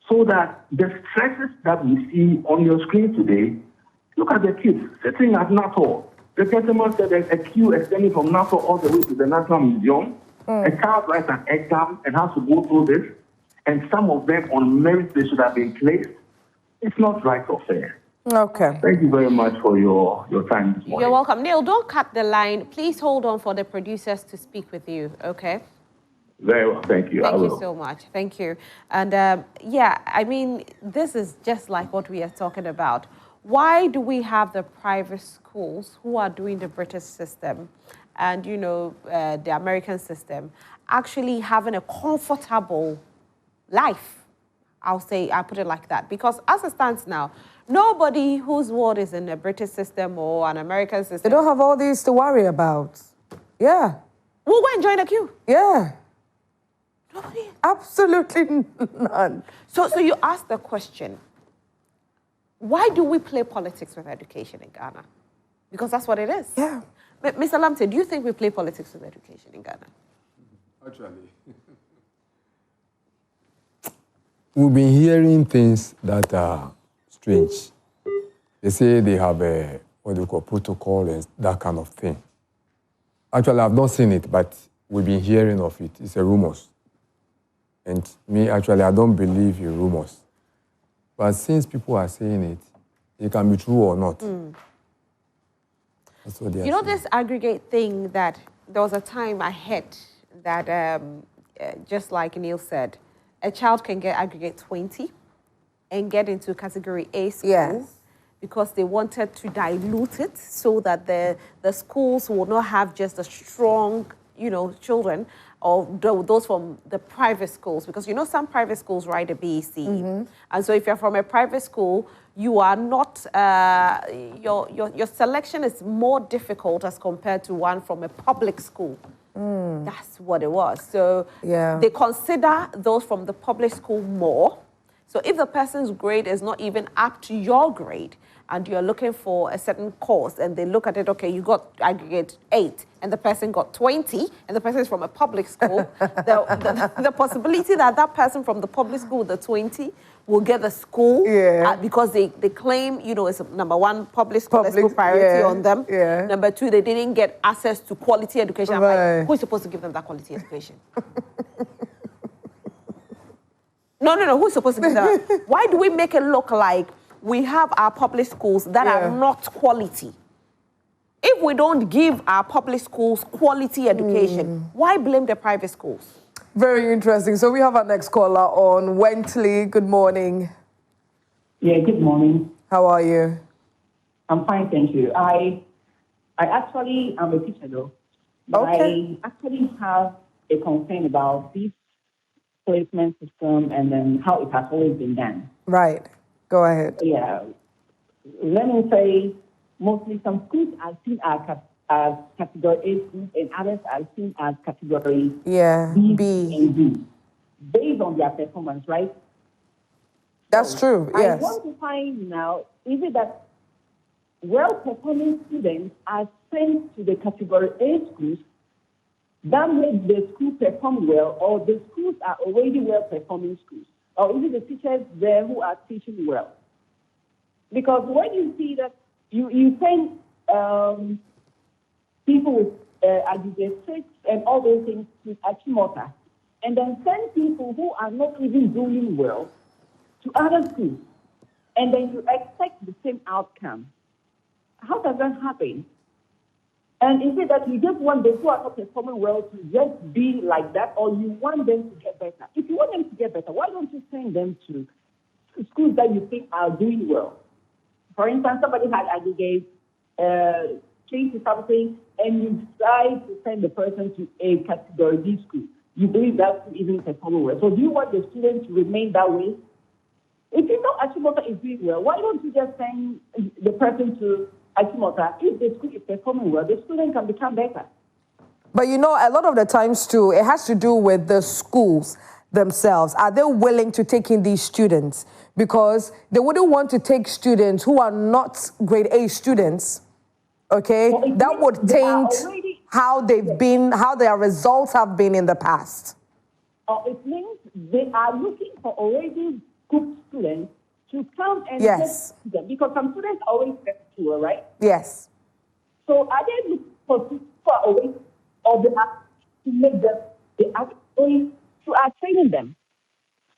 So that the stresses that we see on your screen today, look at the kids sitting at NATO. The gentleman said there's a queue extending from NATO all the way to the National Museum. A child writes an exam and has to go through this, and some of them on merit they should have been placed. It's not right or fair. Okay. Thank you very much for your time this morning. You're welcome. Neil, don't cut the line. Please hold on for the producers to speak with you, okay? Very well, thank you. Thank you so much. Thank you. And yeah, I mean, this is just like what we are talking about. Why do we have the private schools who are doing the British system and, you know, the American system actually having a comfortable life? I'll put it like that. Because as it stands now, nobody whose ward is in a British system or an American system. They don't have all these to worry about. Yeah. We'll go and join the queue. Yeah. Nobody. Absolutely none. So you ask the question, why do we play politics with education in Ghana? Because that's what it is. Yeah. Mr. Lamptey, do you think we play politics with education in Ghana? Actually, we've been hearing things that are strange. They say they have a, what do you call, protocol and that kind of thing. Actually, I've not seen it, but we've been hearing of it. It's a rumors. And me, actually, I don't believe in rumors. But since people are saying it, it can be true or not. That's what they are saying. This aggregate thing that there was a time I had that, just like Neil said, a child can get aggregate 20 and get into category A school because they wanted to dilute it so that the schools will not have just a strong, children or those from the private schools, because some private schools write a BEC. And so if you're from a private school, you are not, your selection is more difficult as compared to one from a public school. That's what it was. So they consider those from the public school more. So if the person's grade is not even up to your grade, and you're looking for a certain course, and they look at it, okay, you got aggregate 8, and the person got 20, and the person is from a public school, the possibility that that person from the public school with the 20 will get the school because they claim, it's number one, public school priority on them. Number two, they didn't get access to quality education. I'm like, who is supposed to give them that quality education? No, who's supposed to give them that? Why do we make it look like we have our public schools that are not quality? If we don't give our public schools quality education, why blame the private schools? Very interesting. So we have our next caller on Wentley. Good morning. Yeah, good morning. How are you? I'm fine, thank you. I actually am a teacher though. Okay. I actually have a concern about this placement system and then how it has always been done. Right. Go ahead. Yeah. Let me say, mostly some schools are seen as category A schools and others are seen as category B and D, based on their performance, right? That's true, yes. I want to find now, is it that well-performing students are sent to the Category A schools that make the school perform well, or the schools are already well-performing schools? Or is it the teachers there who are teaching well? Because when you see that you send people with Aggregate 6 and all those things to Achimota, and then send people who are not even doing well to other schools, and then you expect the same outcome. How does that happen? And is it that you just want those who are not performing well to just be like that, or you want them to get better? If you want them to get better, why don't you send them to schools that you think are doing well? For instance, somebody had Aggregate 3 to something, and you decide to send the person to a Category D school. You believe that's even performing well. So do you want the students to remain that way? If you know Achimota is doing well, why don't you just send the person to Achimota? If the school is performing well, the student can become better. But you know, a lot of the times too, it has to do with the schools themselves. Are they willing to take in these students? Because they wouldn't want to take students who are not grade A students, okay? Well, that would taint how they've been, how their results have been in the past. It means they are looking for already good students to come and yes. get them, because some students are always sexual, right? Yes. So are they looking for people who are always, or they are to make them, they are going to are training them?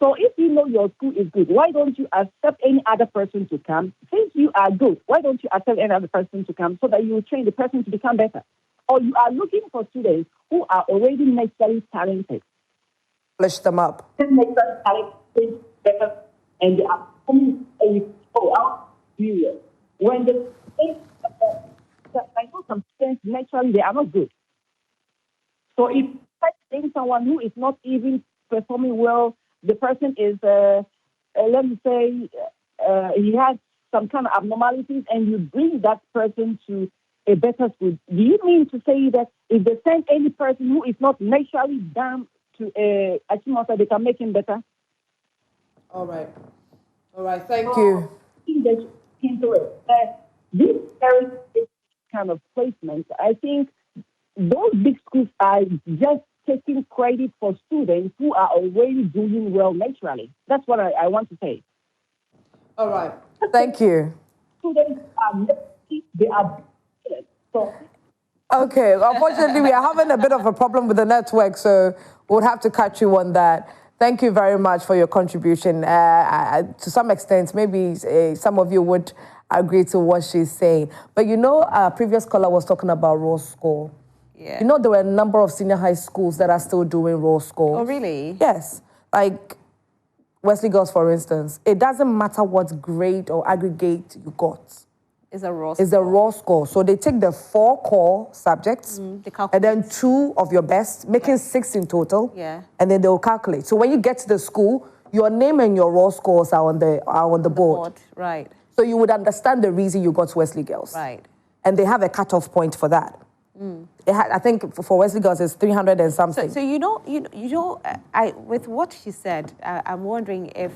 So if you know your school is good, why don't you accept any other person to come? Since you are good, why don't you accept any other person to come so that you will train the person to become better? Or you are looking for students who are already naturally talented. Polish them up. Naturally talented, better, and they are coming out period. When the I know some students naturally they are not good. So if you take someone who is not even performing well, the person is, let me say, he has some kind of abnormalities, and you bring that person to a better school. Do you mean to say that if they send any person who is not naturally down to a Achimota, they can make him better? All right. All right, thank you. Into it. This very kind of placement, I think those big schools are just taking credit for students who are already doing well naturally. That's what I want to say. All right. Thank you. Students are they are so. Okay, unfortunately, we are having a bit of a problem with the network, so we'll have to catch you on that. Thank you very much for your contribution. To some extent, maybe some of you would agree to what she's saying. But you know, our previous caller was talking about raw score. Yeah. You know, there were a number of senior high schools that are still doing raw score. Oh, really? Yes. Like Wesley Girls, for instance. It doesn't matter what grade or aggregate you got. It's a raw score. It's a raw score. So they take the 4 core subjects and then 2 of your best, making 6 in total. Yeah. And then they'll calculate. So when you get to the school, your name and your raw scores are on the board. Right. So you would understand the reason you got Wesley Girls. Right. And they have a cutoff point for that. I think for Wesley Girls it's 300 and something. So with what she said, I'm wondering if,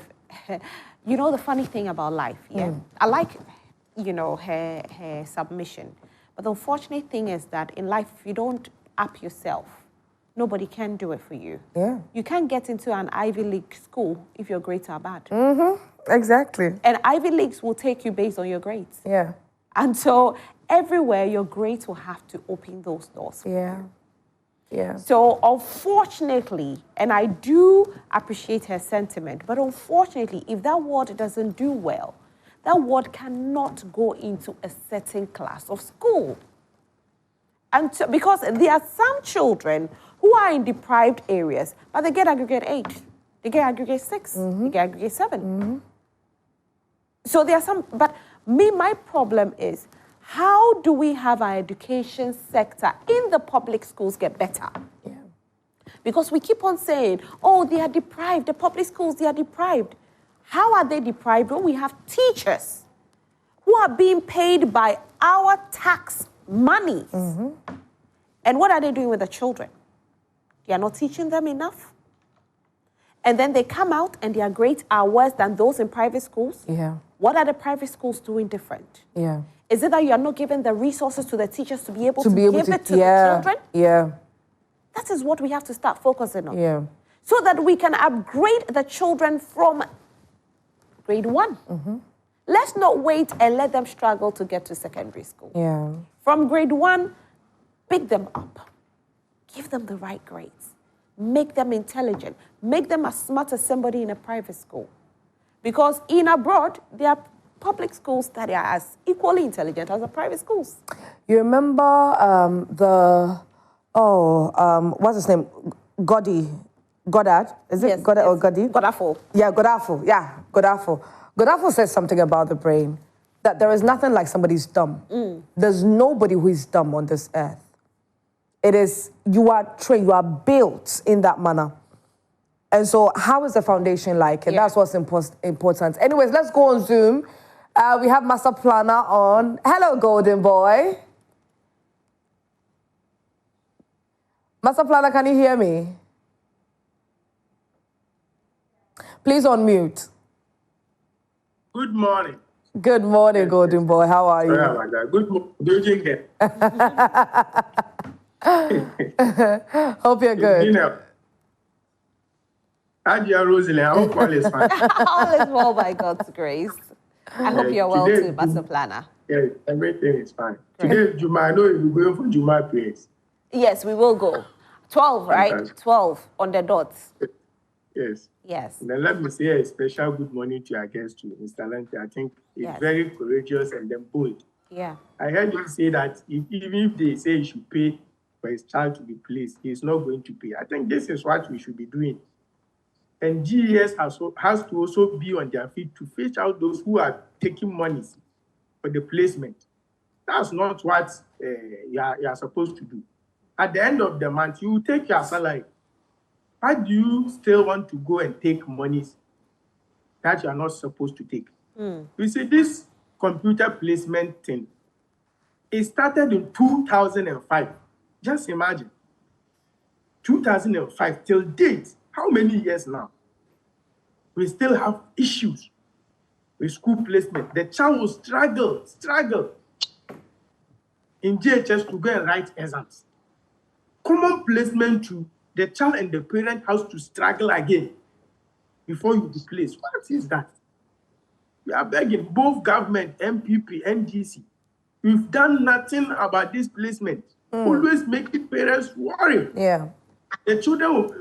you know, the funny thing about life. Yeah. I like, you know, her submission, but the unfortunate thing is that in life, if you don't up yourself, nobody can do it for you. Yeah. You can't get into an Ivy League school if your grades are bad. Exactly. And Ivy Leagues will take you based on your grades. Yeah. And so everywhere, your grades will have to open those doors. Yeah. Yeah. So unfortunately, and I do appreciate her sentiment, but unfortunately, if that ward doesn't do well, that ward cannot go into a certain class of school. And because there are some children who are in deprived areas, but they get aggregate 8, they get aggregate 6, they get aggregate 7. So there are some, but my problem is, how do we have our education sector in the public schools get better? Yeah. Because we keep on saying, oh, they are deprived, the public schools, they are deprived. How are they deprived when we have teachers who are being paid by our tax money? And what are they doing with the children? They are not teaching them enough. and then they come out and their grades are worse than those in private schools, what are the private schools doing different? Yeah. Is it that you are not giving the resources to the teachers to be able to give it to the children? Yeah. That is what we have to start focusing on. Yeah. So that we can upgrade the children from grade 1. Let's not wait and let them struggle to get to secondary school. Yeah. From grade 1, pick them up. Give them the right grades. Make them intelligent. Make them as smart as somebody in a private school. Because in abroad, there are public schools that are as equally intelligent as the private schools. You remember what's his name? Goddard? Is it Goddard or Goddard? Godafo. Yeah, Godafo. Yeah, Godafo. Godafo says something about the brain, that there is nothing like somebody's dumb. There's nobody who is dumb on this earth. It is, you are trained, you are built in that manner. And so how is the foundation like? And that's what's important. Anyways, let's go on Zoom. We have Master Planner on. Hello, Golden Boy. Master Planner, can you hear me? Please unmute. Good morning. Good morning, Golden Boy. How are you? Sorry about that. Good morning. Good evening. Hope you're good. Adia Rosalie, I hope all is fine. All is well by God's grace. I hope you're well too, Master Planner. Yeah, everything is fine. Today, Juma, I know you'll be going for Juma prayers. Yes, we will go. 12, right? Fantastic. 12 on the dot. Yes. Yes. And then let me say a special good morning to our guest, too, Mr. Lamptey. I think he's very courageous and then bold. Yeah. I heard you say that even if they say he should pay for his child to be placed, he's not going to pay. I think this is what we should be doing. And GES has to also be on their feet to fish out those who are taking monies for the placement. That's not what you are supposed to do. At the end of the month, you take your salary. Why do you still want to go and take monies that you are not supposed to take? You see, this computer placement thing, it started in 2005. Just imagine. 2005 till date. How many years now? We still have issues with school placement. The child will struggle in JHS to go and write exams. Common placement to the child and the parent has to struggle again before you be placed. What is that? We are begging both government, MPP, NDC. We've done nothing about this placement. Always making parents worry. Yeah. The children will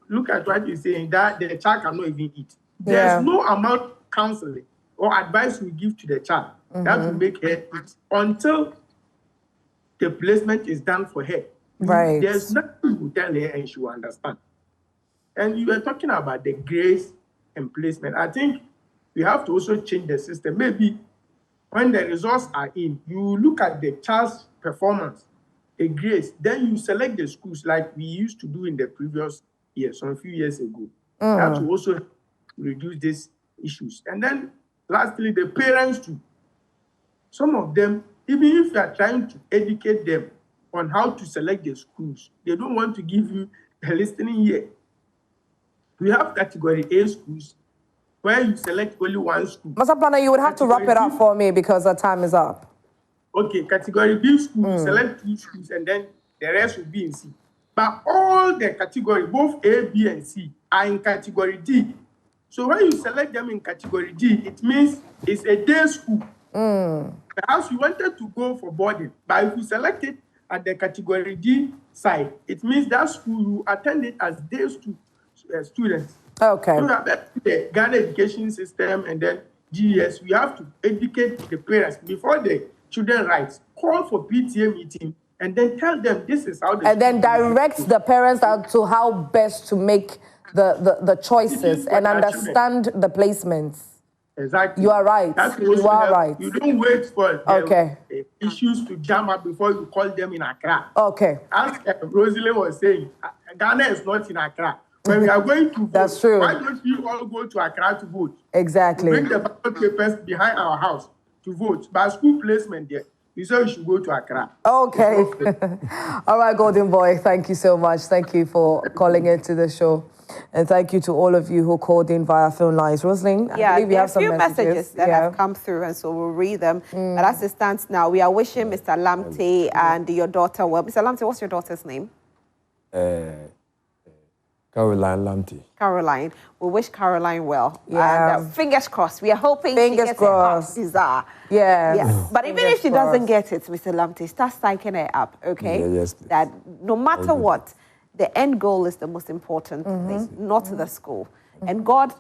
look at what you're saying, that the child cannot even eat. There's no amount of counseling or advice we give to the child that will make her eat until the placement is done for her. Right. There's nothing to tell her and she will understand. And you were talking about the grades and placement. I think we have to also change the system. Maybe when the results are in, you look at the child's performance, the grades, then you select the schools like we used to do in the previous years, some few years ago. That will also reduce these issues. And then lastly, the parents too. Some of them, even if you are trying to educate them on how to select the schools, they don't want to give you a listening ear. We have category A schools where you select only one school. Master Planner, you would have to wrap it up for me because the time is up. Okay, category B school, you select 2 schools and then the rest will be in C. But all the category, both A, B, and C, are in category D. So when you select them in category D, it means it's a day school. Perhaps you wanted to go for boarding, but if you select it at the category D side, it means that school you attend it as day students. Okay. So the Ghana education system and then GES, we have to educate the parents before the children rights. Call for PTA meeting and then tell them this is how. And then direct the parents out to how best to make the choices and understand the placements. Exactly. You are right. You are right. You don't wait for issues to jam up before you call them in Accra. Okay. As Rosalie was saying, Ghana is not in Accra. When we are going to vote, that's true. Why don't you all go to Accra to vote? Exactly. Bring the ballot papers behind our house to vote. But school placement there, We said we should go to Accra. Okay. All right, Golden Boy, thank you so much. Thank you for calling into the show. And thank you to all of you who called in via phone lines. Rosalind, I believe we have some messages that have come through, and so we'll read them. But as it stands now, we are wishing Mr. Lamptey and your daughter well. Mr. Lamptey, what's your daughter's name? Caroline Lamptey. Caroline. We wish Caroline well. Yeah. And fingers crossed. We are hoping she gets crossed. a desire. Yeah. But even if she doesn't get it, Mr. Lamptey, start psyching her up, okay? Yeah, yes, please. That no matter what, the end goal is the most important thing, not the school. And God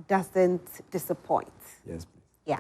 doesn't disappoint. Yes, please. Yeah.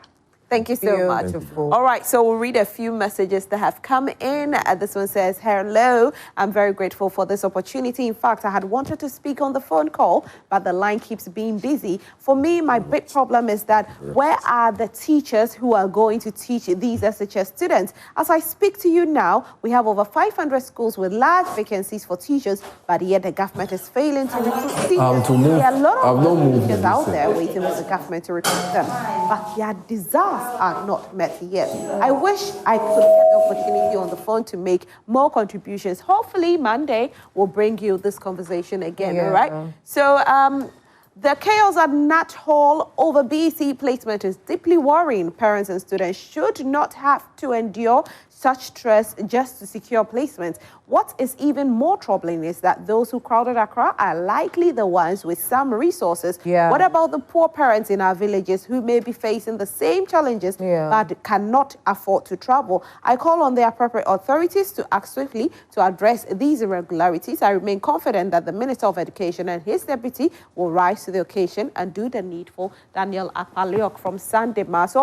Thank you so much. All right, so we'll read a few messages that have come in. This one says, hello, I'm very grateful for this opportunity. In fact, I had wanted to speak on the phone call, but the line keeps being busy. For me, my big problem is that where are the teachers who are going to teach these SHS students? As I speak to you now, we have over 500 schools with large vacancies for teachers, but yet the government is failing to recruit teachers. There are a lot of teachers out there waiting for the government to recruit them, but their desires are not met yet. I wish I could get the opportunity on the phone to make more contributions. Hopefully Monday will bring you this conversation again, all right? So the chaos at Nat Hall over BC placement is deeply worrying. Parents and students should not have to endure such stress just to secure placements. What is even more troubling is that those who crowded Accra are likely the ones with some resources. What about the poor parents in our villages who may be facing the same challenges but cannot afford to travel? I call on the appropriate authorities to act swiftly to address these irregularities. I remain confident that the Minister of Education and his deputy will rise to the occasion and do the needful. Daniel Akpaliok from Sandema. So